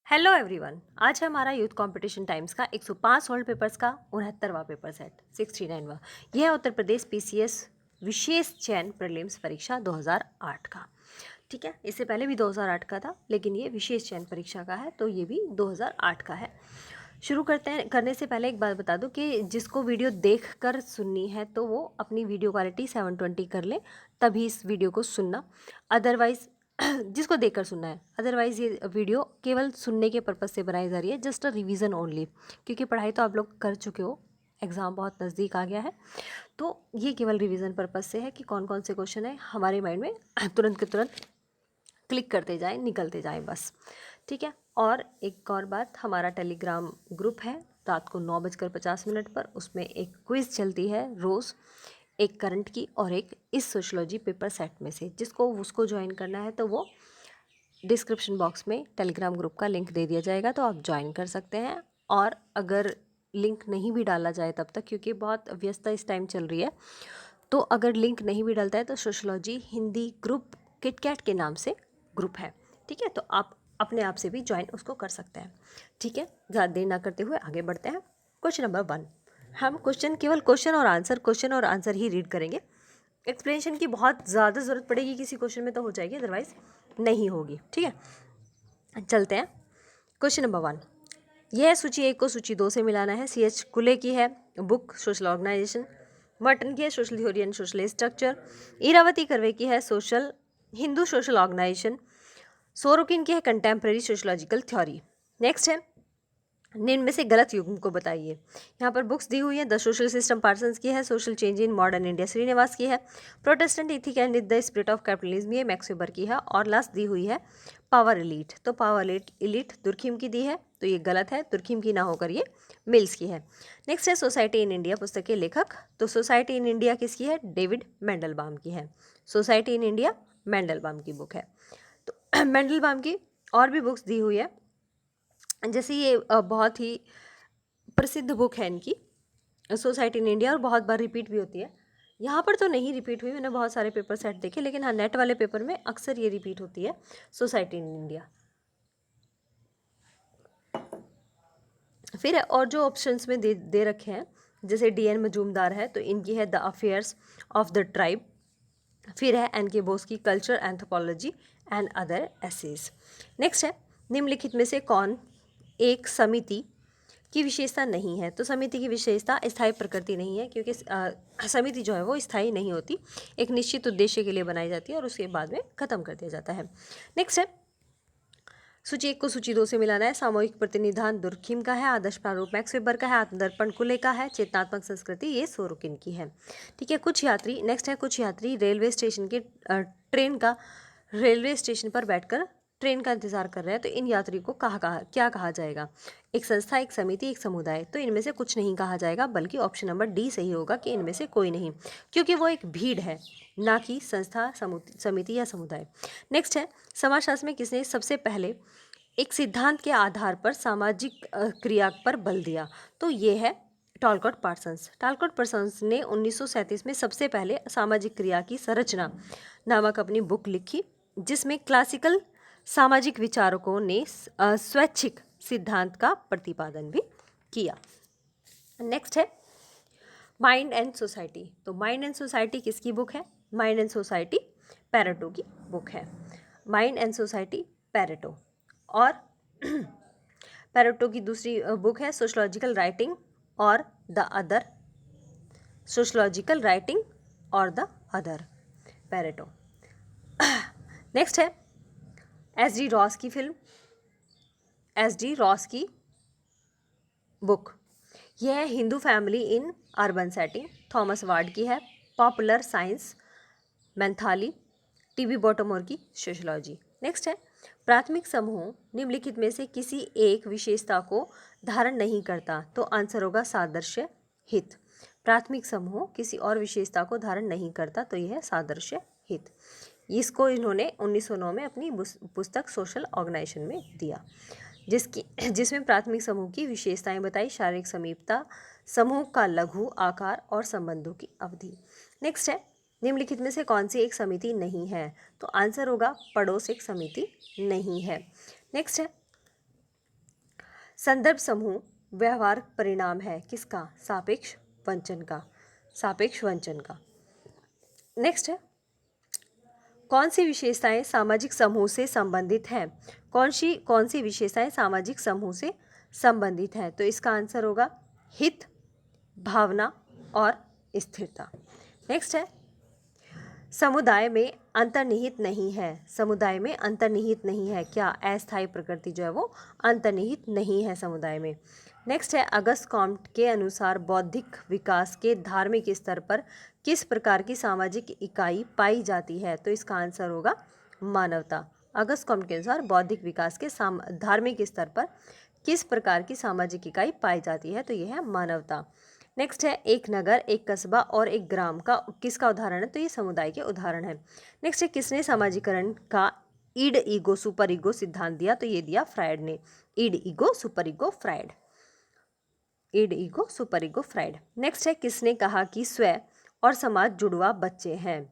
Hello everyone, आज है हमारा यूथ कंपटीशन टाइम्स का 105 सोल्ड पेपर्स का 69वां पेपर सेट 639वां। यह है उत्तर प्रदेश पीसीएस विशेष चयन प्रीलिम्स परीक्षा 2008 का। ठीक है, इससे पहले भी 2008 का था, लेकिन ये विशेष चयन परीक्षा का है, तो ये भी 2008 का है। शुरू करते हैं। करने से पहले एक बात बता दूं कि जिसको वीडियो देखकर सुननी है तो वो अपनी वीडियो क्वालिटी 720 कर ले, तभी इस वीडियो को सुनना। अदरवाइज़ जिसको देखकर सुनना है, अदरवाइज़ ये वीडियो केवल सुनने के पर्पज़ से बनाई जा रही है, जस्ट अ रिवीजन ओनली, क्योंकि पढ़ाई तो आप लोग कर चुके हो, एग्ज़ाम बहुत नज़दीक आ गया है, तो ये केवल रिवीजन पर्पज़ से है कि कौन कौन से क्वेश्चन है हमारे माइंड में तुरंत के तुरंत क्लिक करते जाएं, निकलते जाएं बस। ठीक है। और एक और बात, हमारा टेलीग्राम ग्रुप है रात को 9:50 पर, उसमें एक क्विज़ चलती है रोज़, एक करंट की और एक इस सोशलॉजी पेपर सेट में से। जिसको उसको ज्वाइन करना है तो वो डिस्क्रिप्शन बॉक्स में टेलीग्राम ग्रुप का लिंक दे दिया जाएगा, तो आप ज्वाइन कर सकते हैं। और अगर लिंक नहीं भी डाला जाए तब तक, क्योंकि बहुत व्यस्तता इस टाइम चल रही है, तो अगर लिंक नहीं भी डलता है तो सोशलॉजी हिंदी ग्रुप किटकैट के नाम से ग्रुप है। ठीक है, तो आप अपने आप से भी ज्वाइन उसको कर सकते हैं। ठीक है, ज़्यादा देर ना करते हुए आगे बढ़ते हैं। क्वेश्चन नंबर 1, हम केवल क्वेश्चन और आंसर ही रीड करेंगे। एक्सप्लेनेशन की बहुत ज़्यादा ज़रूरत पड़ेगी किसी क्वेश्चन में तो हो जाएगी, अदरवाइज नहीं होगी। ठीक है, चलते हैं। क्वेश्चन नंबर 1, यह सूची 1 को सूची 2 से मिलाना है। CH कुले की है बुक सोशल ऑर्गेनाइजेशन, मर्टन की है social theory and social structure, Irawati Karve की है social Hindu social organisation, Sorokin की है कंटेम्प्रेरी सोशलॉजिकल थ्योरी। नेक्स्ट है, निम्न में से गलत युग्म को बताइए। यहाँ पर बुक्स दी हुई है। द सोशल सिस्टम पार्सन्स की है, social change in modern India Srinivas की है, Protestant ethic and the spirit of capitalism ये मैक्स वेबर की है, और लास्ट दी हुई है पावर एलीट। तो पावर एलीट दुर्खिम की दी है, तो ये गलत है, दुर्खिम की ना होकर ये मिल्स की है। नेक्स्ट है सोसाइटी इन इंडिया पुस्तक के लेखक, तो सोसाइटी इन इंडिया किसकी है? डेविड मेंडलबाम की है। सोसाइटी इन इंडिया मेंडलबाम की बुक है। तो मेंडलबाम की और भी बुक्स दी हुई है, जैसे ये बहुत ही प्रसिद्ध बुक है इनकी सोसाइटी इन इंडिया, और बहुत बार रिपीट भी होती है। यहाँ पर तो नहीं रिपीट हुई, मैंने बहुत सारे पेपर सेट देखे, लेकिन हाँ नेट वाले पेपर में अक्सर ये रिपीट होती है सोसाइटी इन इंडिया। फिर और जो ऑप्शंस में दे रखे हैं, जैसे DN मजूमदार है तो इनकी है the affairs of the tribe. फिर है NK बोस की culture anthropology and other essays. Next है, निम्नलिखित में से कौन एक समिति की विशेषता नहीं है? तो समिति की विशेषता स्थायी प्रकृति नहीं है, क्योंकि समिति जो है वो स्थायी नहीं होती, एक निश्चित उद्देश्य के लिए बनाई जाती है और उसके बाद में खत्म कर दिया जाता है। नेक्स्ट है, सूची 1 को सूची 2 से मिलाना है। सामूहिक प्रतिनिधान दुर्खिम का है, आदर्श प्रारूप मैक्स वेबर का है, आत्मदर्पण कुले का है, चेतनात्मक संस्कृति ये सोरोकिन की है। ठीक है, कुछ यात्री, नेक्स्ट है, कुछ यात्री रेलवे स्टेशन के ट्रेन का रेलवे स्टेशन पर बैठकर ट्रेन का इंतजार कर रहे हैं, तो इन यात्री को क्या कहा जाएगा? एक संस्था, एक समिति, एक समुदाय। तो इनमें से कुछ नहीं कहा जाएगा, बल्कि ऑप्शन नंबर डी सही होगा कि इनमें से कोई नहीं, क्योंकि वो एक भीड़ है, ना कि संस्था, समिति या समुदाय। नेक्स्ट है, समाजशास्त्र में किसने सबसे पहले एक सिद्धांत के आधार पर सामाजिक क्रिया पर बल दिया? तो ये है टॉलकॉट पार्सन्स। टॉलकॉट पार्सन्स ने 1937 में सबसे पहले सामाजिक क्रिया की संरचना नामक अपनी बुक लिखी, जिसमें क्लासिकल सामाजिक विचारकों ने स्वैच्छिक सिद्धांत का प्रतिपादन भी किया। नेक्स्ट है माइंड एंड सोसाइटी। तो माइंड एंड सोसाइटी किसकी बुक है? माइंड एंड सोसाइटी पैरेटो की बुक है। Mind and society Pareto. और पैरेटो की दूसरी बुक है सोशलॉजिकल राइटिंग और द अदर। सोशलॉजिकल राइटिंग और द अदर, पैरेटो। नेक्स्ट है SD रॉस की फिल्म, SD रॉस की बुक, यह है Hindu family in urban setting, Thomas ward की है। पॉपुलर साइंस मैंथाली, TB बॉटमोर की सोशलॉजी। नेक्स्ट है, प्राथमिक समूह निम्नलिखित में से किसी एक विशेषता को धारण नहीं करता? तो आंसर होगा सादृश्य हित। प्राथमिक समूह किसी और विशेषता को धारण नहीं करता, तो यह है सादृश्य हित। इसको इन्होंने 1909 में अपनी पुस्तक सोशल ऑर्गेनाइजेशन में दिया, जिसमें प्राथमिक समूह की विशेषताएं बताई, शारीरिक समीपता, समूह का लघु आकार और संबंधों की अवधि। नेक्स्ट है, निम्नलिखित में से कौन सी एक समिति नहीं है? तो आंसर होगा पड़ोस एक समिति नहीं है। नेक्स्ट है, संदर्भ समूह व्यवहार परिणाम है किसका? सापेक्ष वंचन का, सापेक्ष वंचन का। नेक्स्ट है, कौन सी विशेषताएं सामाजिक समूह से संबंधित हैं? कौन सी विशेषताएं सामाजिक समूह से संबंधित हैं? तो इसका आंसर होगा हित, भावना और स्थिरता। नेक्स्ट है, समुदाय में अंतर्निहित नहीं है। समुदाय में अंतर्निहित नहीं है क्या? अस्थायी प्रकृति जो है वो अंतर्निहित नहीं है समुदाय में। नेक्स्ट है, अगस्त कॉम्ट के अनुसार बौद्धिक विकास के धार्मिक स्तर पर किस प्रकार की सामाजिक इकाई पाई जाती है? तो इसका आंसर होगा मानवता। अगस्त कॉम्ट के अनुसार बौद्धिक विकास के धार्मिक स्तर पर किस प्रकार की सामाजिक इकाई पाई जाती है? तो यह है मानवता। नेक्स्ट है, एक नगर, एक कस्बा और एक ग्राम का किसका उदाहरण है? तो ये समुदाय के उदाहरण है। नेक्स्ट है, किसने समाजीकरण का ईड ईगो सुपर ईगो सिद्धांत दिया? तो ये दिया फ्रायड ने। Id ego super ego Freud, id ego super ego Freud. Next है, किसने कहा कि स्व और समाज जुड़वा बच्चे हैं?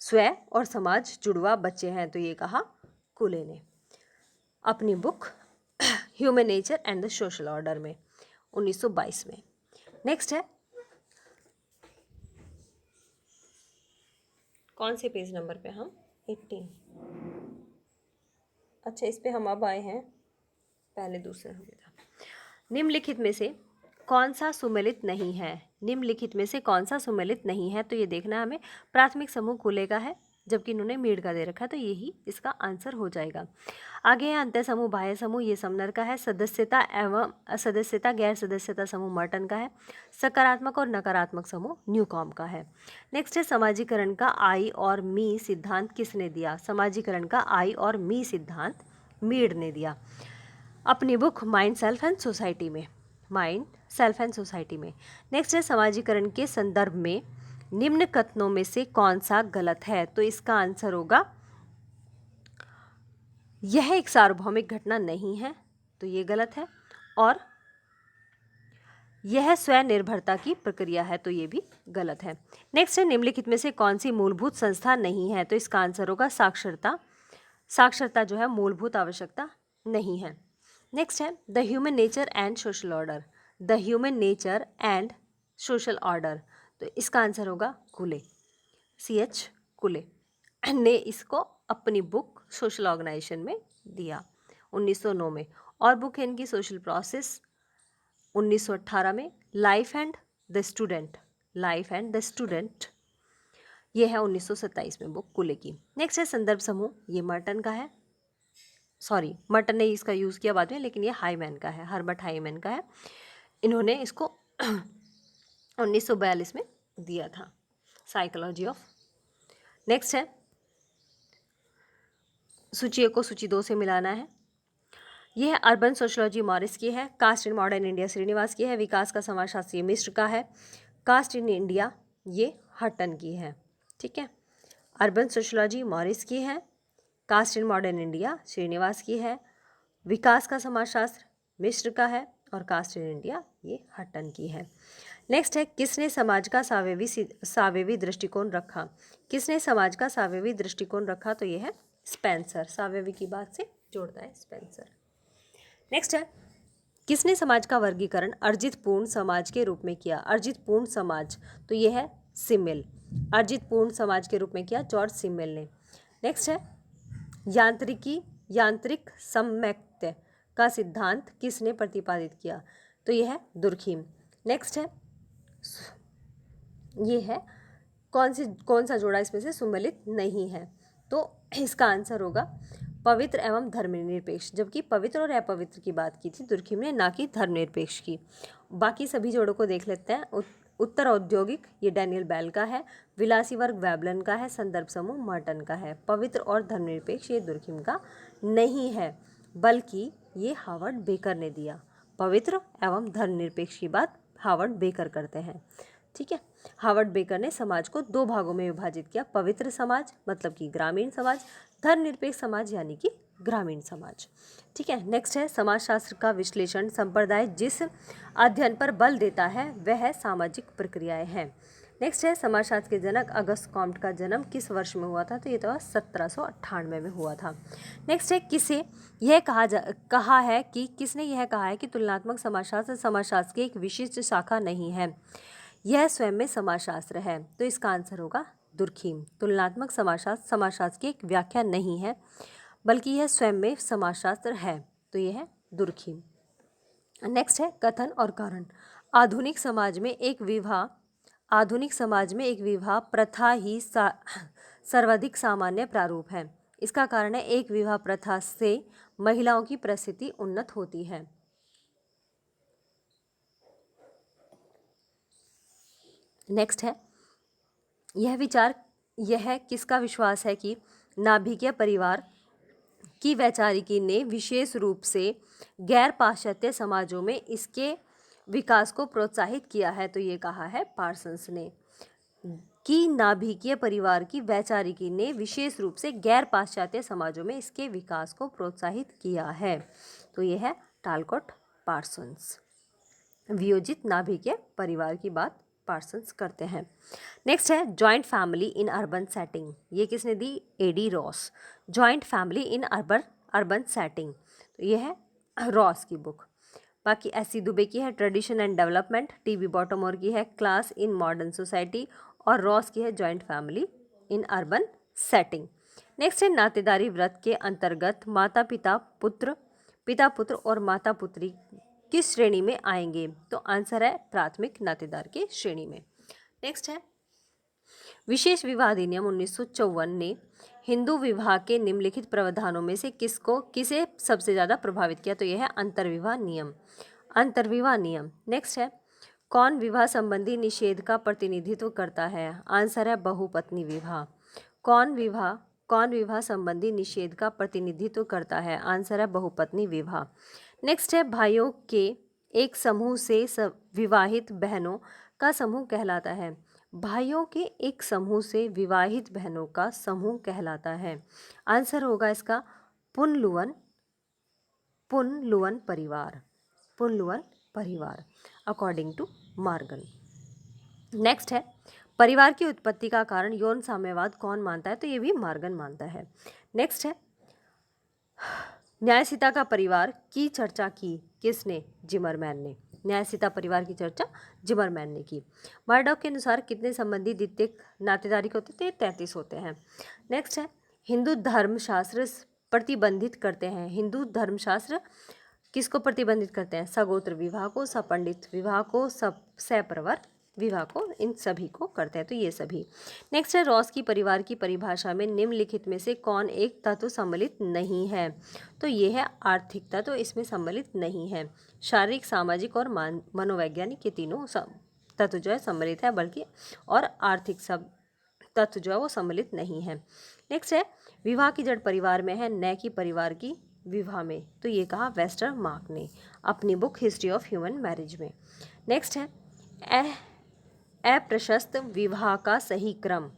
स्व और समाज जुड़वा बच्चे हैं, तो ये कहा कूले ने अपनी book human nature and the social order में 1922 में। नेक्स्ट है, कौन से पेज नंबर पे हम? 18। अच्छा, इस पे हम अब आए हैं, पहले दूसरे हो गया था। निम्नलिखित में से कौन सा सुमेलित नहीं है? निम्नलिखित में से कौन सा सुमेलित नहीं है? तो ये देखना है हमें। प्राथमिक समूह कूले का है, जबकि इन्होंने मीड का दे रखा है, तो यही इसका आंसर हो जाएगा। आगे है अंतः समूह बाह्य समूह, ये समनर का है। सदस्यता एवं असदस्यता गैर सदस्यता समूह मर्टन का है। सकारात्मक और नकारात्मक समूह न्यूकॉम का है। नेक्स्ट है, समाजीकरण का आई और मी सिद्धांत किसने दिया? समाजीकरण का आई और मी सिद्धांत मीड ने दिया अपनी book mind self and society में, माइंड सेल्फ एंड सोसाइटी में। नेक्स्ट है, समाजीकरण के संदर्भ में निम्न कथनों में से कौन सा गलत है? तो इसका आंसर होगा यह एक सार्वभौमिक घटना नहीं है, तो ये गलत है। और यह स्वनिर्भरता की प्रक्रिया है, तो ये भी गलत है। नेक्स्ट है, निम्नलिखित में से कौन सी मूलभूत संस्था नहीं है? तो इसका आंसर होगा साक्षरता। साक्षरता जो है मूलभूत आवश्यकता नहीं है। नेक्स्ट है, the human nature and social order, the human nature and social order, तो इसका आंसर होगा कूले, CH कूले ने इसको अपनी बुक सोशल ऑर्गेनाइजेशन में दिया 1909 में। और बुक है इनकी सोशल प्रोसेस 1918 में। Life and the student, life and the student ये है 1927 में बुक कूले की। नेक्स्ट है, संदर्भ समूह, ये मर्टन का है, सॉरी मर्टन ने इसका यूज़ किया बाद में, लेकिन ये हाईमैन का है, हर्बर्ट हाईमैन का है। इन्होंने इसको 1942 में दिया था, साइकोलॉजी ऑफ। नेक्स्ट है, सूची 1 को सूची 2 से मिलाना है। यह है अर्बन सोशोलॉजी मॉरिस की है। Caste in modern India Srinivas की है। विकास का समाजशास्त्री मिश्र का है। कास्ट इन इंडिया ये हटन की है। ठीक है, अर्बन सोशोलॉजी मॉरिस की है, caste in modern India Srinivas की है, विकास का समाजशास्त्र मिश्र का है, और कास्ट इन इंडिया ये हटन की है। नेक्स्ट है, किसने समाज का सावेवी दृष्टिकोण रखा? किसने समाज का सावेवी दृष्टिकोण रखा? तो ये है स्पेंसर। सावेवी की बात से जोड़ता है स्पेंसर। नेक्स्ट है, किसने समाज का वर्गीकरण अर्जित पूर्ण समाज के रूप में किया? अर्जित पूर्ण समाज, तो ये है सिमिल। अर्जित पूर्ण समाज के रूप में किया जॉर्ज सिमिल ने। नेक्स्ट है, यांत्रिक सम्यक्त्य का सिद्धांत किसने प्रतिपादित किया? तो यह है दुर्खीम। नेक्स्ट है, ये है कौन सा जोड़ा इसमें से सुमेलित नहीं है? तो इसका आंसर होगा पवित्र एवं धर्मनिरपेक्ष, जबकि पवित्र और अपवित्र की बात की थी दुर्खीम ने, ना कि धर्मनिरपेक्ष की। बाकी सभी जोड़ों को देख लेते हैं। उत्तर औद्योगिक ये डैनियल बेल का है, विलासी वर्ग वेबलन का है, संदर्भ समूह मर्टन का है। पवित्र और धर्मनिरपेक्ष ये दुर्खीम का नहीं है, बल्कि ये हार्वर्ड बेकर ने दिया। पवित्र एवं धर्मनिरपेक्ष की बात हार्वर्ड बेकर करते हैं। ठीक है, हार्वर्ड बेकर ने समाज को 2 भागों में विभाजित किया, पवित्र समाज मतलब कि ग्रामीण समाज, धर्मनिरपेक्ष समाज यानी कि ग्रामीण समाज। ठीक है, नेक्स्ट है, समाजशास्त्र का विश्लेषण संप्रदाय जिस अध्ययन पर बल देता है वह सामाजिक प्रक्रियाएं हैं। नेक्स्ट है समाजशास्त्र के जनक अगस्त कॉम्ट का जन्म किस वर्ष में हुआ था? तो ये तो 1798 में हुआ था। नेक्स्ट है किसने यह कहा है कि तुलनात्मक समाजशास्त्र समाजशास्त्र की एक विशिष्ट शाखा नहीं है, यह स्वयं में समाजशास्त्र है? तो इसका आंसर होगा दुर्खीम। तुलनात्मक समाजशास्त्र समाजशास्त्र की एक व्याख्या नहीं है बल्कि यह स्वयं में समाजशास्त्र है, तो यह है दुर्खीम। नेक्स्ट है कथन और कारण। आधुनिक समाज में एक विवाह प्रथा ही सर्वाधिक सामान्य प्रारूप है। इसका कारण है एक विवाह प्रथा से महिलाओं की परिस्थिति उन्नत होती है। नेक्स्ट है यह किसका विश्वास है कि नाभिकीय परिवार की वैचारिकी ने विशेष रूप से गैर पाश्चात्य समाजों में इसके विकास को प्रोत्साहित किया है? तो ये कहा है पार्सन्स ने कि नाभिकीय परिवार की वैचारिकी ने विशेष रूप से गैर पाश्चात्य समाजों में इसके विकास को प्रोत्साहित किया है। तो ये है टालकोट पार्सन्स। वियोजित नाभिकीय परिवार की बात पार्सन्स करते हैं। नेक्स्ट है joint family in urban setting. ये किसने दी? A D Ross. Joint family in urban setting, तो ये है रॉस की बुक। बाकी एस.सी. दुबे की है ट्रेडिशन एंड डेवलपमेंट, टी.बी. बॉटमोर की है क्लास इन मॉडर्न सोसाइटी और रॉस की है joint family in urban setting. Next है नातेदारी व्रत के अंतर्गत माता पिता पुत्र और माता पुत्री किस श्रेणी में आएंगे? तो आंसर है प्राथमिक नातेदार की श्रेणी में। नेक्स्ट है विशेष विवाह अधिनियम 1954 ने हिंदू विवाह के निम्नलिखित प्रावधानों में से किसे सबसे ज़्यादा प्रभावित किया? तो यह है अंतर्विवाह नियम। नेक्स्ट है कौन विवाह संबंधी निषेध का प्रतिनिधित्व करता है? आंसर है बहुपत्नी विवाह। कौन विवाह संबंधी निषेध का प्रतिनिधित्व करता है? आंसर है बहुपत्नी विवाह। नेक्स्ट है भाइयों के एक समूह से विवाहित बहनों का समूह कहलाता है। भाइयों के एक समूह से विवाहित बहनों का समूह कहलाता है। आंसर होगा इसका पुनलुवन परिवार अकॉर्डिंग टू मार्गन। नेक्स्ट है परिवार की उत्पत्ति का कारण यौन साम्यवाद कौन मानता है? तो ये भी मार्गन मानता है। नेक्स्ट है न्यायसीता का परिवार की चर्चा की किसने? जिमरमैन ने। न्यायसीता परिवार की चर्चा जिमरमैन ने की। मर्डॉक के अनुसार कितने संबंधी द्वितीयक नातेदारी के होते थे? 33 होते हैं। नेक्स्ट है हिंदू धर्मशास्त्र प्रतिबंधित करते हैं। हिंदू धर्मशास्त्र किसको प्रतिबंधित करते हैं? सगोत्र विवाह को, सपंडित विवाह को, सप्रवर विवाह को, इन सभी को करते हैं। तो ये सभी। नेक्स्ट है रॉस की परिवार की परिभाषा में निम्नलिखित में से कौन एक तत्व सम्मिलित नहीं है? तो ये है आर्थिकता, तो इसमें सम्मिलित नहीं है। शारीरिक, सामाजिक और मनोवैज्ञानिक ये तीनों तत्व जो है सम्मिलित है, बल्कि और आर्थिक सब तत्व जो है वो सम्मिलित नहीं है। नेक्स्ट है विवाह की जड़ परिवार में है, न कि परिवार की विवाह में। तो ये कहा वेस्टरमार्क ने अपनी book history of human marriage में। नेक्स्ट है अप्रशस्त विवाह का सही क्रम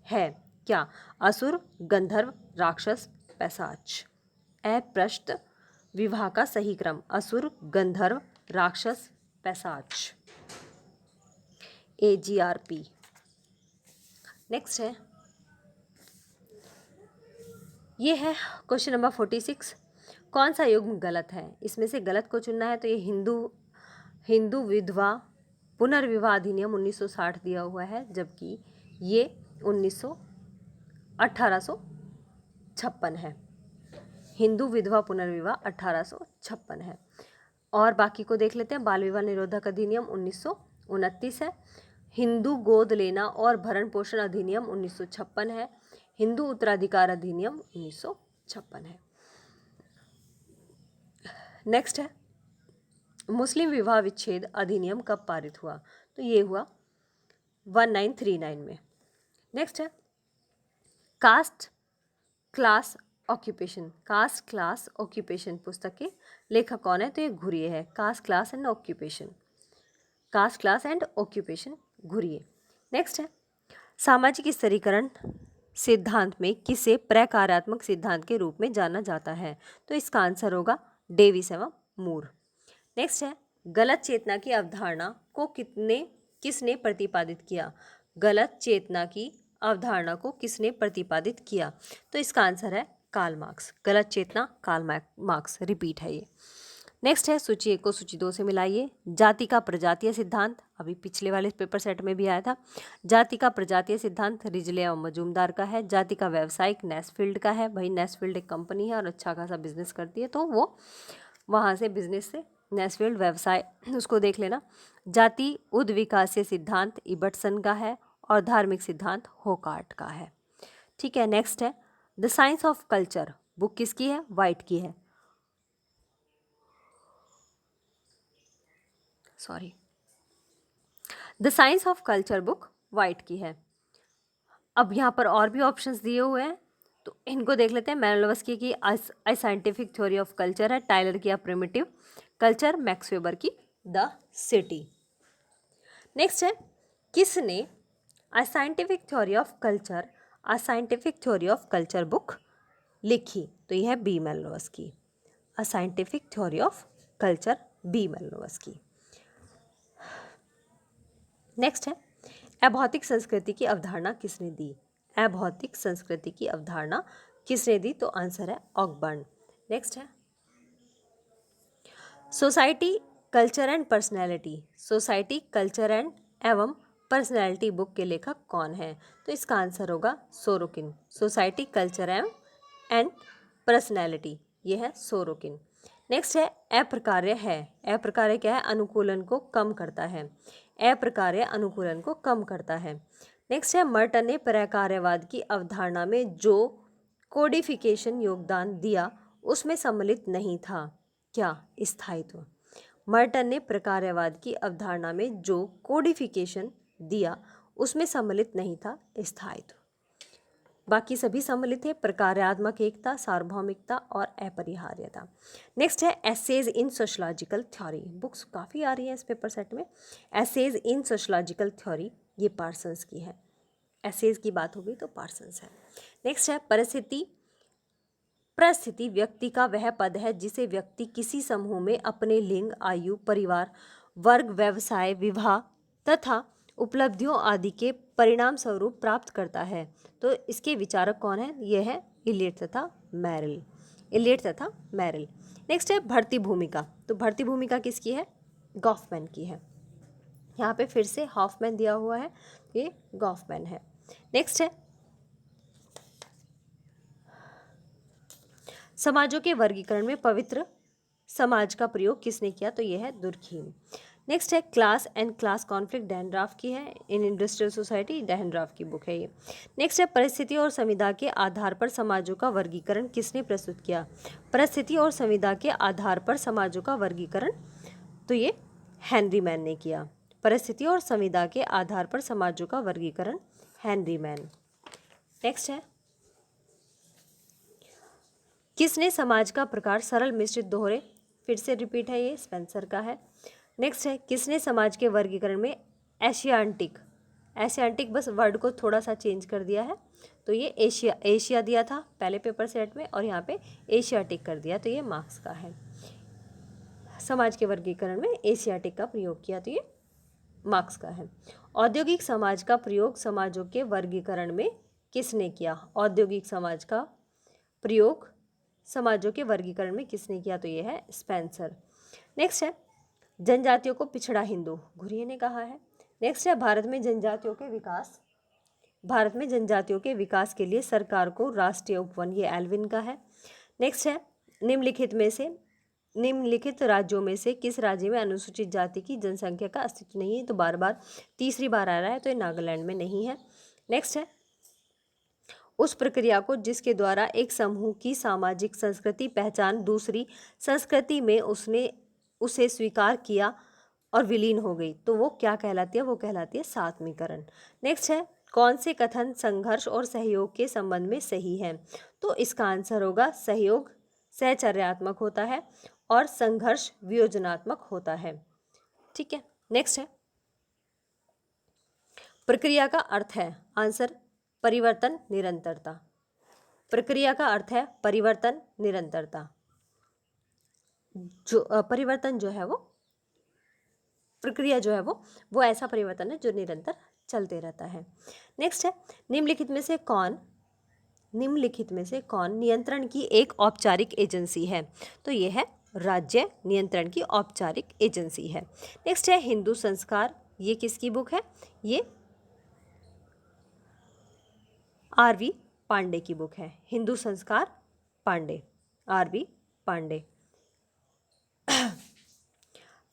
है क्या? असुर, गंधर्व, राक्षस, पैशाच। अप्रशस्त विवाह का सही क्रम असुर, गंधर्व, राक्षस, पैशाच। AGRP। नेक्स्ट है ये है क्वेश्चन नंबर 46। कौन सा युग्म गलत है? इसमें से गलत को चुनना है। तो ये हिंदू विधवा पुनर्विवाह अधिनियम 1960 दिया हुआ है, जबकि ये 1856 है। हिंदू विधवा पुनर्विवाह 1856 है। और बाकी को देख लेते हैं। बाल विवाह निरोधक अधिनियम 1929 है। हिंदू गोद लेना और भरण पोषण अधिनियम 1956 है। हिंदू उत्तराधिकार अधिनियम 1956 है। नेक्स्ट है मुस्लिम विवाह विच्छेद अधिनियम कब पारित हुआ? तो ये हुआ 1939 में। नेक्स्ट है कास्ट क्लास ऑक्यूपेशन पुस्तक के लेखक कौन है? तो ये घुरिये है। Caste class and occupation Ghurye. Next है सामाजिक स्तरीकरण सिद्धांत में किसे प्रकार्यात्मक सिद्धांत के रूप में जाना जाता है? तो इसका आंसर होगा डेविस एवं मूर। नेक्स्ट है गलत चेतना की अवधारणा को किसने प्रतिपादित किया? गलत चेतना की अवधारणा को किसने प्रतिपादित किया? तो इसका आंसर है कार्ल मार्क्स। गलत चेतना कार्ल मार्क्स, रिपीट है ये। नेक्स्ट है सूची 1 को सूची 2 से मिलाइए। जाति का प्रजातीय सिद्धांत, अभी पिछले वाले पेपर सेट में भी आया था। जाति का प्रजातीय सिद्धांत रिजले और मजूमदार का है। जाति का व्यवसायिक नेस्फील्ड का है। भाई नेस्फील्ड एक कंपनी है और अच्छा खासा बिजनेस करती है, तो वो वहाँ से बिजनेस से नेस्फील्ड व्यवसाय उसको देख लेना। जाति उद्विकासीय सिद्धांत इबर्टसन का है और धार्मिक सिद्धांत होकार्ट का है। ठीक है, नेक्स्ट है the science of culture, book किसकी है? वाइट की है। Sorry, the science of culture book white की है। अब यहाँ पर और भी ऑप्शंस दिए हुए हैं, तो इनको देख लेते हैं। मैलोवस्की की a scientific theory of culture है। टाइलर की प्रिमिटिव कल्चर। मैक्स वेबर की द सिटी। नेक्स्ट है किसने a scientific theory of culture, a scientific theory of culture book लिखी? तो यह है B Malinowski. A scientific theory of culture, B Malinowski. Next है अभौतिक संस्कृति की अवधारणा किसने दी? अभौतिक संस्कृति की अवधारणा किसने दी? तो आंसर है ऑकबर्न। नेक्स्ट है society culture and personality, society culture एवं पर्सनैलिटी बुक के लेखक कौन है? तो इसका आंसर होगा Sorokin. Society culture and personality, ये है सोरोकिन। नेक्स्ट है अप्रकार्य है। अप्रकार्य क्या है? अनुकूलन को कम करता है। अप्रकार्य अनुकूलन को कम करता है। नेक्स्ट है मर्टन ने प्रकार्यवाद की अवधारणा में जो कोडिफिकेशन योगदान दिया उसमें सम्मिलित नहीं था। क्या? स्थायित्व। मर्टन ने प्रकार्यवाद की अवधारणा में जो कोडिफिकेशन दिया उसमें सम्मिलित नहीं था स्थायित्व। बाकी सभी सम्मिलित है, प्रकार्यात्मक एकता, सार्वभौमिकता और अपरिहार्यता। नेक्स्ट है एसेज इन सोशलॉजिकल थ्योरी, बुक्स काफ़ी आ रही है इस पेपर सेट में। एसेज इन सोशलॉजिकल थ्योरी, ये पार्सन्स की है। एसेज की बात होगी तो पार्सन्स है। नेक्स्ट है परिस्थिति व्यक्ति का वह पद है जिसे व्यक्ति किसी समूह में अपने लिंग, आयु, परिवार, वर्ग, व्यवसाय, विवाह तथा उपलब्धियों आदि के परिणाम स्वरूप प्राप्त करता है। तो इसके विचारक कौन है? ये है इलियट तथा मैरिल। इलियट तथा मैरिल। नेक्स्ट है भर्ती भूमिका, तो भर्ती भूमिका किसकी है? गॉफमैन की है। यहाँ पे फिर से हॉफमैन दिया हुआ है, ये गॉफमैन है। नेक्स्ट है समाजों के वर्गीकरण में पवित्र समाज का प्रयोग किसने किया? तो यह है दुर्खीम। नेक्स्ट है क्लास एंड क्लास कॉन्फ्लिक्ट, डेहनराफ की है। इन इंडस्ट्रियल सोसाइटी, डेहनराफ की बुक है ये। नेक्स्ट है परिस्थिति और संविदा के आधार पर समाजों का वर्गीकरण किसने प्रस्तुत किया? परिस्थिति और संविदा के आधार पर समाजों का वर्गीकरण, तो ये हेनरी मैन ने किया। परिस्थिति और संविदा के आधार पर समाजों का वर्गीकरण, हेनरी मैन। नेक्स्ट है किसने समाज का प्रकार सरल, मिश्रित, दोहरे, फिर से रिपीट है, ये स्पेंसर का है। नेक्स्ट है किसने समाज के वर्गीकरण में एशियाटिक, एशियाटिक बस वर्ड को थोड़ा सा चेंज कर दिया है, तो ये एशिया दिया था पहले पेपर सेट में और यहाँ पे एशियाटिक कर दिया, तो ये मार्क्स का है। समाज के वर्गीकरण में एशियाटिक का प्रयोग किया, तो ये मार्क्स का है। औद्योगिक समाज का प्रयोग समाजों के वर्गीकरण में किसने किया? औद्योगिक समाज का प्रयोग समाजों के वर्गीकरण में किसने किया? तो ये है स्पेंसर। नेक्स्ट है जनजातियों को पिछड़ा हिंदू, घुरिये ने कहा है। नेक्स्ट है भारत में जनजातियों के विकास के लिए सरकार को राष्ट्रीय उपवन, ये एल्विन का है। नेक्स्ट है निम्नलिखित राज्यों में से किस राज्य में अनुसूचित जाति की जनसंख्या का अस्तित्व नहीं है? तो बार बार तीसरी बार आ रहा है, तो ये नागालैंड में नहीं है। नेक्स्ट है उस प्रक्रिया को जिसके द्वारा एक समूह की सामाजिक संस्कृति पहचान दूसरी संस्कृति में उसे स्वीकार किया और विलीन हो गई, तो वो क्या कहलाती है? वो कहलाती है सात्मीकरण। नेक्स्ट है कौन से कथन संघर्ष और सहयोग के संबंध में सही है? तो इसका आंसर होगा सहयोग सहचर्यात्मक होता है और संघर्ष वियोजनात्मक होता है। ठीक है, नेक्स्ट है प्रक्रिया का अर्थ है, आंसर परिवर्तन, निरंतरता। प्रक्रिया का अर्थ है परिवर्तन, निरंतरता। जो परिवर्तन जो है वो, प्रक्रिया जो है वो ऐसा परिवर्तन है जो निरंतर चलते रहता है। नेक्स्ट है, निम्नलिखित में से कौन नियंत्रण की एक औपचारिक एजेंसी है? तो ये है राज्य नियंत्रण की औपचारिक एजेंसी है। नेक्स्ट है हिंदू संस्कार, ये किसकी बुक है? ये आर.वी. पांडे की बुक है। हिंदू संस्कार पांडे, आर.वी. पांडे।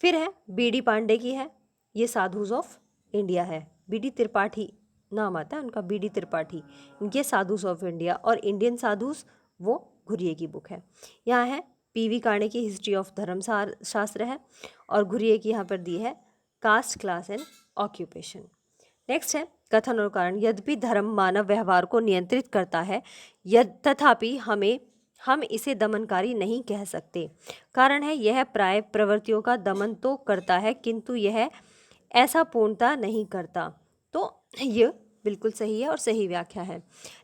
फिर है बी.डी. पांडे की है, ये साधुज ऑफ इंडिया है। बी.डी. त्रिपाठी नाम आता है उनका, बी.डी. त्रिपाठी, इनके साधुज ऑफ इंडिया, और इंडियन साधुज वो घुरिये की बुक है। यहाँ है पी.वी. काणे की हिस्ट्री ऑफ धर्म शास्त्र है, और घुरिये की यहाँ पर दी है caste, class and occupation. Next है कथन और कारण, यद्यपि धर्म मानव व्यवहार को नियंत्रित करता है, तथापि हम इसे दमनकारी नहीं कह सकते। कारण है यह प्राय प्रवृत्तियों का दमन तो करता है, किंतु यह ऐसा पूर्णता नहीं करता। तो ये बिल्कुल सही है और सही व्याख्या है।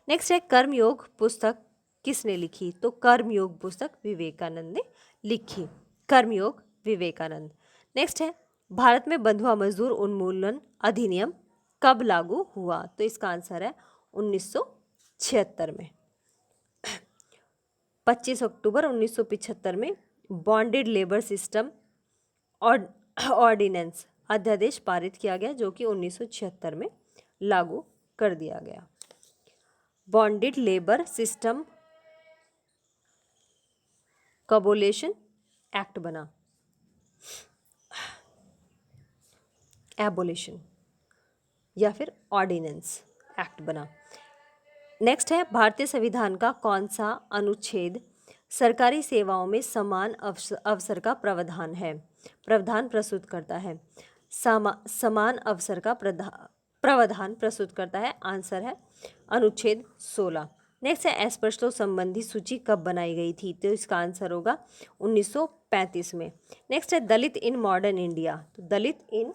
नेक्स्ट है कर्मयोग पुस्तक किसने लिखी? तो कर्मयोग पुस्तक विवेकानंद ने लिखी। कर्मयोग विवेकानंद। नेक्स्ट है भारत में बंधुआ मजदूर उन्मूलन अधिनियम कब लागू हुआ? तो इसका आंसर है 1976 में। 25 अक्टूबर 1975 में बॉन्डेड लेबर सिस्टम ऑर्डिनेंस अध्यादेश पारित किया गया, जो कि 1976 में लागू कर दिया गया। बॉन्डेड लेबर सिस्टम कबोलेशन एक्ट बना, एबोलिशन या फिर ऑर्डिनेंस एक्ट बना। नेक्स्ट है भारतीय संविधान का कौन सा अनुच्छेद सरकारी सेवाओं में समान अवसर का प्रावधान प्रस्तुत करता है? समान अवसर का प्रावधान प्रस्तुत करता है। आंसर है अनुच्छेद 16। नेक्स्ट है अस्पृश्यता संबंधी सूची कब बनाई गई थी? तो इसका आंसर होगा 1935 में। नेक्स्ट है दलित इन मॉडर्न इंडिया। तो दलित इन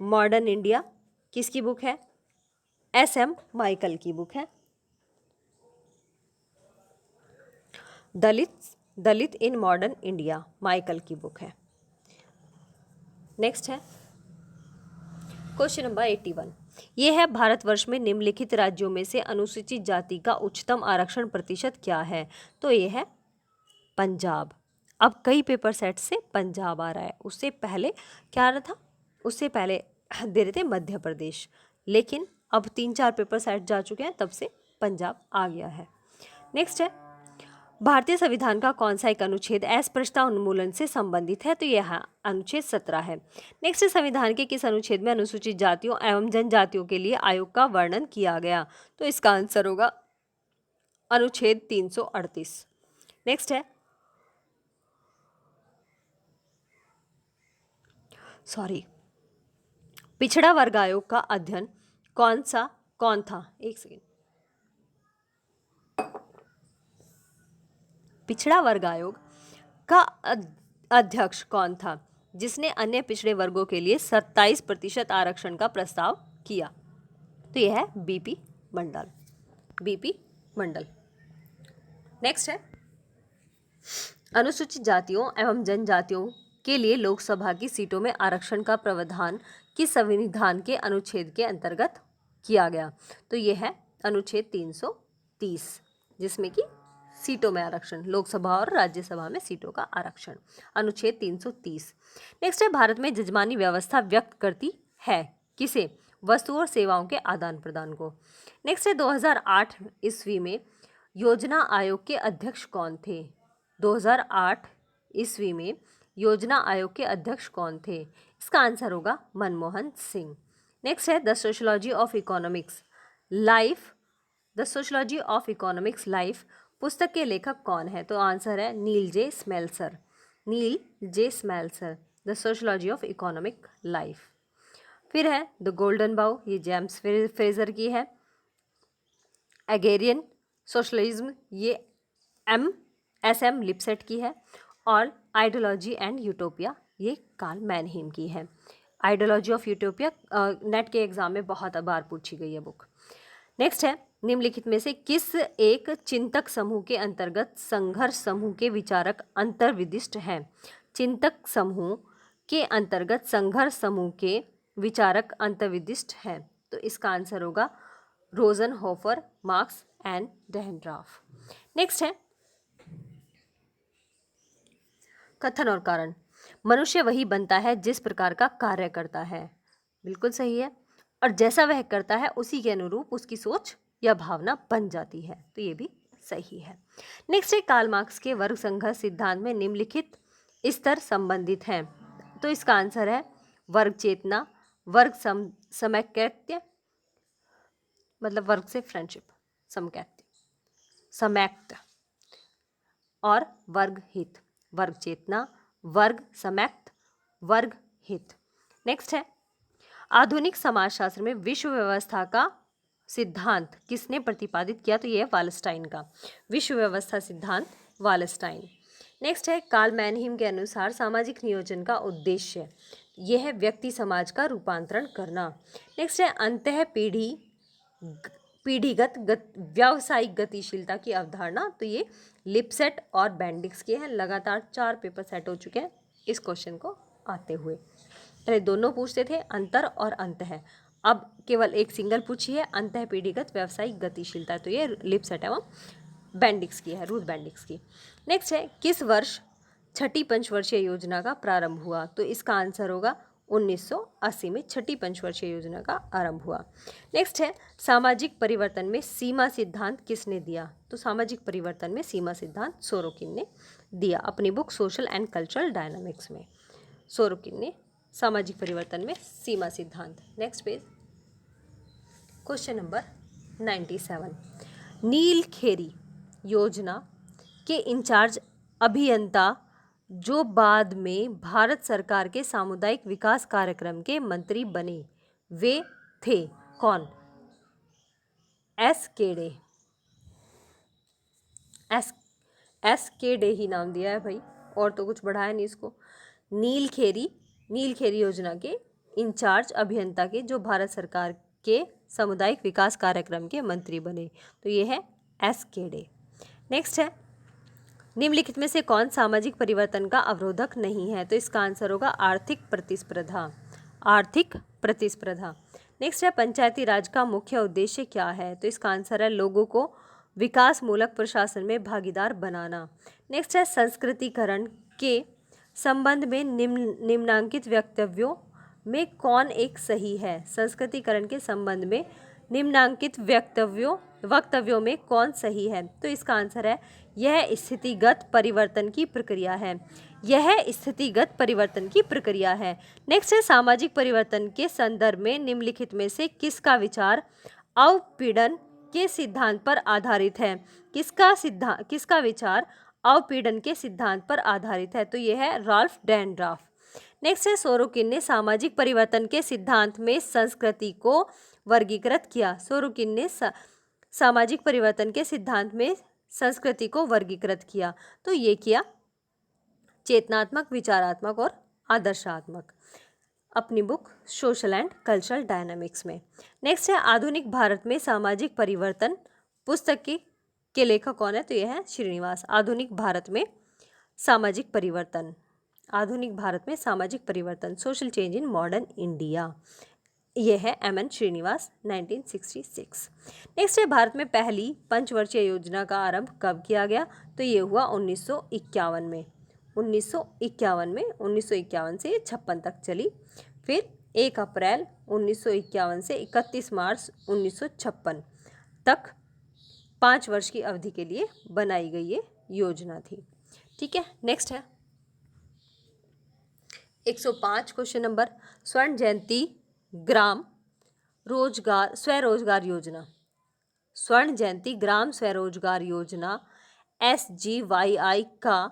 मॉडर्न इंडिया किसकी बुक है? एस.एम. माइकल की बुक है। दलित इन मॉडर्न इंडिया माइकल की बुक है। नेक्स्ट है क्वेश्चन नंबर 81। ये है भारतवर्ष में निम्नलिखित राज्यों में से अनुसूचित जाति का उच्चतम आरक्षण प्रतिशत क्या है? तो ये है पंजाब। अब कई पेपर सेट से पंजाब आ रहा है, उससे पहले क्या आ रहा था? उससे पहले दे रहे थे मध्य प्रदेश, लेकिन अब 3-4 पेपर सेट जा चुके हैं, तब से पंजाब आ गया है। नेक्स्ट है भारतीय संविधान का कौन सा एक अनुच्छेद अस्पृश्यता उन्मूलन से संबंधित है? तो यह अनुच्छेद 17 है। नेक्स्ट संविधान के किस अनुच्छेद में अनुसूचित जातियों एवं जनजातियों के लिए आयोग का वर्णन किया गया? तो इसका आंसर होगा अनुच्छेद 338। नेक्स्ट है पिछड़ा वर्ग आयोग का अध्ययन कौन था? एक सेकेंड। पिछड़ा वर्ग आयोग का अध्यक्ष कौन था जिसने अन्य पिछड़े वर्गों के लिए 27% आरक्षण का प्रस्ताव किया? तो यह है बीपी मंडल। नेक्स्ट है अनुसूचित जातियों एवं जनजातियों के लिए लोकसभा की सीटों में आरक्षण का प्रावधान किस संविधान के अनुच्छेद के अंतर्गत किया गया? तो यह है अनुच्छेद 330, जिसमें कि सीटों में आरक्षण, लोकसभा और राज्यसभा में सीटों का आरक्षण, अनुच्छेद 330। नेक्स्ट है भारत में जजमानी व्यवस्था व्यक्त करती है किसे? वस्तु और सेवाओं के आदान प्रदान को। नेक्स्ट है 2008 ईस्वी में योजना आयोग के अध्यक्ष कौन थे? 2008 ईस्वी में योजना आयोग के अध्यक्ष कौन थे? इसका आंसर होगा मनमोहन सिंह। नेक्स्ट है the sociology of economics life पुस्तक के लेखक कौन है? तो आंसर है Neil J Smelser, the sociology of economic life. फिर है द गोल्डन बाउ, ये जेम्स फ्रेजर की है। एगेरियन सोशलिज्म, ये एस.एम. लिपसेट की है। और आइडियोलॉजी एंड यूटोपिया, ये कार्ल मैनहीम की है। आइडियोलॉजी ऑफ यूटोपिया नेट के एग्जाम में बहुत बार पूछी गई है बुक। नेक्स्ट है निम्नलिखित में से किस एक चिंतक समूह के अंतर्गत संघर्ष समूह के विचारक अंतर्विदिष्ट हैं? चिंतक समूह के अंतर्गत संघर्ष समूह के विचारक अंतर्विदिष्ट हैं। तो इसका आंसर होगा रोजनहोफर, मार्क्स एंड डेहनड्राफ। नेक्स्ट है कथन और कारण। मनुष्य वही बनता है जिस प्रकार का कार्य करता है, बिल्कुल सही है, और जैसा वह करता है उसी के अनुरूप उसकी सोच या भावना बन जाती है, तो ये भी सही है। नेक्स्ट है कार्ल मार्क्स के वर्ग संघर्ष सिद्धांत में निम्नलिखित स्तर संबंधित हैं, तो इसका आंसर है वर्ग चेतना, वर्ग समैक्य, मतलब वर्ग से फ्रेंडशिप, समैक्ट, और वर्ग हित। वर्ग चेतना, वर्ग समैक्ट, वर्ग हित। नेक्स्ट है आधुनिक समाजशास्त्र में विश्व व्यवस्था का सिद्धांत किसने प्रतिपादित किया, तो यह है वालस्टाइन का विश्व व्यवस्था सिद्धांत, वालस्टाइन। नेक्स्ट है कार्ल मैनहीम के अनुसार सामाजिक नियोजन का उद्देश्य यह है व्यक्ति समाज का रूपांतरण करना। नेक्स्ट है अंतः पीढ़ीगत व्यावसायिक गतिशीलता की अवधारणा, तो ये लिपसेट और बेंडिक्स के हैं। लगातार 4 पेपर सेट हो चुके हैं इस क्वेश्चन को आते हुए। पहले दोनों पूछते थे अंतर और अंतः, अब केवल एक सिंगल पूछी है अंतः पीढ़ीगत व्यावसायिक गतिशीलता, तो ये लिपसेट एवं बेंडिक्स की है, रूथ बेंडिक्स की। नेक्स्ट है किस वर्ष छठी पंचवर्षीय योजना का प्रारंभ हुआ, तो इसका आंसर होगा 1980 में छठी पंचवर्षीय योजना का आरंभ हुआ। नेक्स्ट है सामाजिक परिवर्तन में सीमा सिद्धांत किसने दिया, तो सामाजिक परिवर्तन में सीमा सिद्धांत सोरोकिन ने दिया अपनी book social and cultural dynamics में। सोरोकिन ने सामाजिक परिवर्तन में सीमा सिद्धांत। Next page, question number 97। नीलखेरी योजना के इंचार्ज अभियंता जो बाद में भारत सरकार के सामुदायिक विकास कार्यक्रम के मंत्री बने वे थे कौन, एस केडे। एस केडे ही नाम दिया है भाई, और तो कुछ बढ़ाया नहीं इसको। नीलखेरी योजना के इंचार्ज अभियंता के जो भारत सरकार के सामुदायिक विकास कार्यक्रम के मंत्री बने, तो ये है एस केडे। नेक्स्ट है निम्नलिखित में से कौन सामाजिक परिवर्तन का अवरोधक नहीं है, तो इसका आंसर होगा आर्थिक प्रतिस्पर्धा। आर्थिक प्रतिस्पर्धा। नेक्स्ट है पंचायती राज का मुख्य उद्देश्य क्या है, तो इसका आंसर है लोगों को विकास मूलक प्रशासन में भागीदार बनाना। नेक्स्ट है संस्कृतिकरण के संबंध में निम्नांकित वक्तव्यों में कौन एक सही है। संस्कृतिकरण के संबंध में निम्नांकित वक्तव्यों में कौन सही है, तो इसका आंसर है यह स्थितिगत परिवर्तन की प्रक्रिया है। यह स्थितिगत परिवर्तन की प्रक्रिया है। नेक्स्ट है सामाजिक परिवर्तन के संदर्भ में निम्नलिखित में से किसका विचार अवपीड़न के सिद्धांत पर आधारित है। किसका विचार अवपीड़न के सिद्धांत पर आधारित है, तो यह है राल्फ डेनड्राफ। नेक्स्ट है सोरोकिन ने सामाजिक परिवर्तन के सिद्धांत में संस्कृति को वर्गीकृत किया। सोरोकिन ने सामाजिक परिवर्तन के सिद्धांत में संस्कृति को वर्गीकृत किया, तो ये किया चेतनात्मक, विचारात्मक और आदर्शात्मक अपनी book social and cultural dynamics में। नेक्स्ट है आधुनिक भारत में सामाजिक परिवर्तन पुस्तक के लेखक कौन है, तो यह है श्रीनिवास। आधुनिक भारत में सामाजिक परिवर्तन, आधुनिक भारत में सामाजिक परिवर्तन, social change in modern India, यह है MN श्रीनिवास 1966। नेक्स्ट है भारत में पहली पंचवर्षीय योजना का आरंभ कब किया गया, तो ये हुआ 1951 में। 1951 से 56 तक चली, फिर 1 अप्रैल 1951 से 31 मार्च 1956 तक 5 वर्ष की अवधि के लिए बनाई गई ये योजना थी। ठीक है, नेक्स्ट है 105 क्वेश्चन नंबर, स्वर्ण जयंती ग्राम स्वरोजगार योजना, स्वर्ण जयंती ग्राम स्वरोजगार योजना SGYI का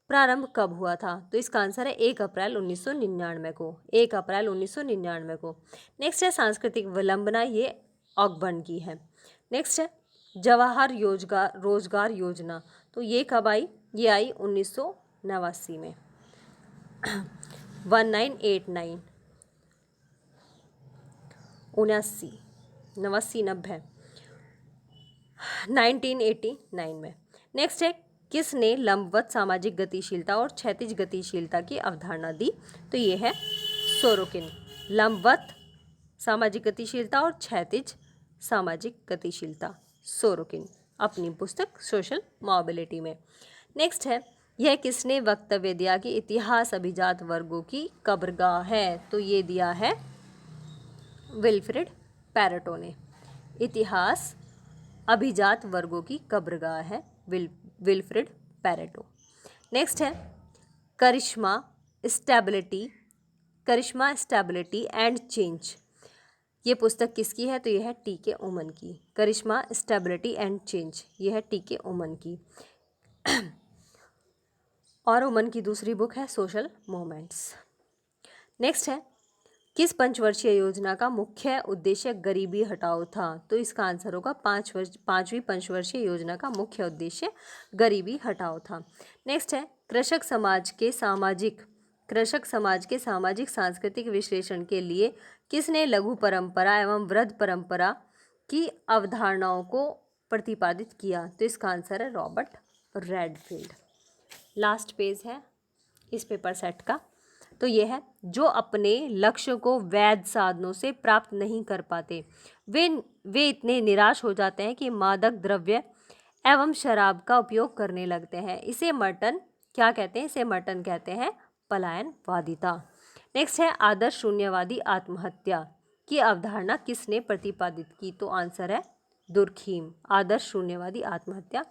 प्रारंभ कब हुआ था, तो इसका आंसर है 1 अप्रैल 1999 को। 1 अप्रैल 1999 को। नेक्स्ट है सांस्कृतिक विलंबना, ये ऑकबर्न की है। नेक्स्ट है जवाहर रोजगार योजना, तो ये कब आई, ये आई 1989 में 1989 1989 में। नेक्स्ट है किसने लंबवत सामाजिक गतिशीलता और क्षैतिज गतिशीलता की अवधारणा दी, तो ये है सोरोकिन। लंबवत सामाजिक गतिशीलता और क्षैतिज सामाजिक गतिशीलता, सोरोकिन अपनी पुस्तक सोशल मोबिलिटी में। नेक्स्ट है, यह किसने वक्तव्य दिया कि इतिहास अभिजात वर्गों की कब्रगाह है? तो ये दिया है विल्फ्रेड पैरेटो ने। इतिहास अभिजात वर्गों की कब्रगाह है, विल्फ्रेड पैरेटो। नेक्स्ट है, करिश्मा स्टेबिलिटी एंड चेंज, ये पुस्तक किसकी है? तो यह है टी.के. ओमन की। करिश्मा स्टेबिलिटी एंड चेंज, यह है टी.के. ओमन की। और ओमन की दूसरी बुक है सोशल मूवमेंट्स। नेक्स्ट है, किस पंचवर्षीय योजना का मुख्य उद्देश्य गरीबी हटाओ था? तो इसका आंसर होगा 5वीं पंचवर्षीय योजना का मुख्य उद्देश्य गरीबी हटाओ था। नेक्स्ट है, कृषक समाज के सामाजिक सांस्कृतिक विश्लेषण के लिए किसने लघु परंपरा एवं वृद्ध परंपरा की अवधारणाओं को प्रतिपादित किया? तो इसका आंसर है रॉबर्ट रेडफील्ड। लास्ट पेज है इस पेपर सेट का, तो ये है, जो अपने लक्ष्य को वैध साधनों से प्राप्त नहीं कर पाते वे इतने निराश हो जाते हैं कि मादक द्रव्य एवं शराब का उपयोग करने लगते हैं। इसे मर्टन क्या कहते हैं? इसे मर्टन कहते हैं पलायनवादिता। नेक्स्ट है, आदर्श शून्यवादी आत्महत्या की अवधारणा किसने प्रतिपादित की? तो आंसर है दुर्खीम। आदर्श शून्यवादी आत्महत्या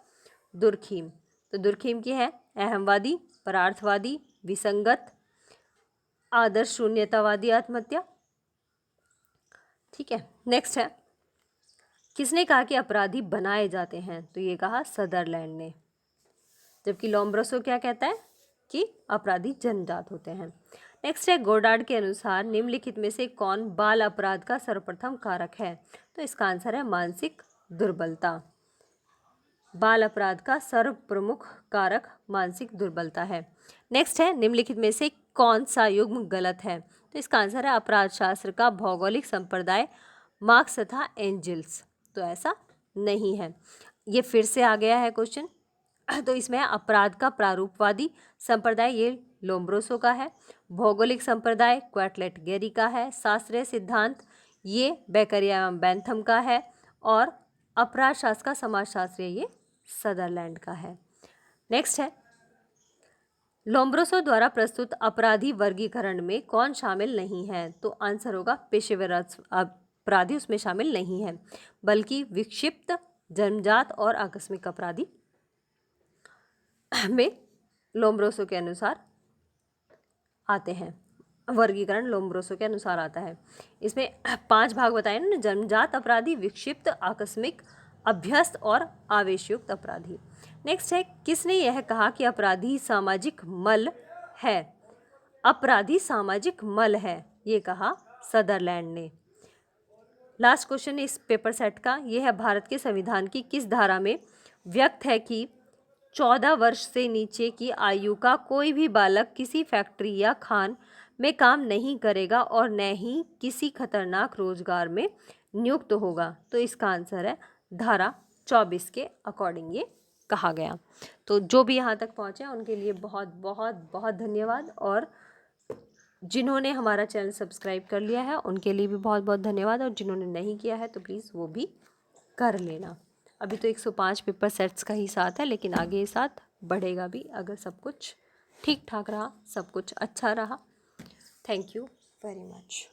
दुर्खीम। तो दुर्खीम की है अहमवादी, परार्थवादी, विसंगत, आदर्श शून्यतावादी आत्महत्या। ठीक है। नेक्स्ट है, किसने कहा कि अपराधी बनाए जाते हैं? तो ये कहा सदरलैंड ने। जबकि लोम्ब्रोसो क्या कहता है कि अपराधी जन्मजात होते हैं। नेक्स्ट है, गोडार्ड के अनुसार निम्नलिखित में से कौन बाल अपराध का सर्वप्रथम कारक है? तो इसका आंसर है मानसिक दुर्बलता। बाल अपराध का सर्वप्रमुख कारक मानसिक दुर्बलता है। नेक्स्ट है, निम्नलिखित में से कौन सा युग्म गलत है? तो इसका आंसर है अपराध शास्त्र का भौगोलिक संप्रदाय मार्क्स तथा एंजल्स। तो ऐसा नहीं है, ये फिर से आ गया है क्वेश्चन। तो इसमें अपराध का प्रारूपवादी संप्रदाय ये लोम्ब्रोसो का है, भौगोलिक संप्रदाय क्वार्टलेट गेरी का है, शास्त्रीय सिद्धांत ये बेकरिया एवं बेंथम का है, और अपराध शास्त्र का समाजशास्त्र ये सदरलैंड का है। नेक्स्ट है, लोम्ब्रोसो द्वारा प्रस्तुत अपराधी वर्गीकरण में कौन शामिल नहीं है? तो आंसर होगा पेशेवर अपराधी उसमें शामिल नहीं है, बल्कि विक्षिप्त, जन्मजात और आकस्मिक अपराधी में लोम्ब्रोसो के अनुसार आते हैं। वर्गीकरण लोम्ब्रोसो के अनुसार आता है। इसमें 5 भाग बताए ना, जन्मजात अपराधी, विक्षिप्त, आकस्मिक, अभ्यस्त और आवेशयुक्त अपराधी। नेक्स्ट है, किसने यह कहा कि अपराधी सामाजिक मल है? अपराधी सामाजिक मल है, ये कहा सदरलैंड ने। लास्ट क्वेश्चन इस पेपर सेट का यह है, भारत के संविधान की किस धारा में व्यक्त है कि 14 वर्ष से नीचे की आयु का कोई भी बालक किसी फैक्ट्री या खान में काम नहीं करेगा और न ही किसी खतरनाक रोजगार में नियुक्त होगा? तो इसका आंसर है धारा 24 के अकॉर्डिंग ये कहा गया। तो जो भी यहाँ तक पहुँचे उनके लिए बहुत बहुत बहुत धन्यवाद, और जिन्होंने हमारा चैनल सब्सक्राइब कर लिया है उनके लिए भी बहुत बहुत धन्यवाद, और जिन्होंने नहीं किया है तो प्लीज़ वो भी कर लेना। अभी तो 105 पेपर सेट्स का ही साथ है, लेकिन आगे ये साथ बढ़ेगा भी अगर सब कुछ ठीक ठाक रहा, सब कुछ अच्छा रहा। Thank you very much.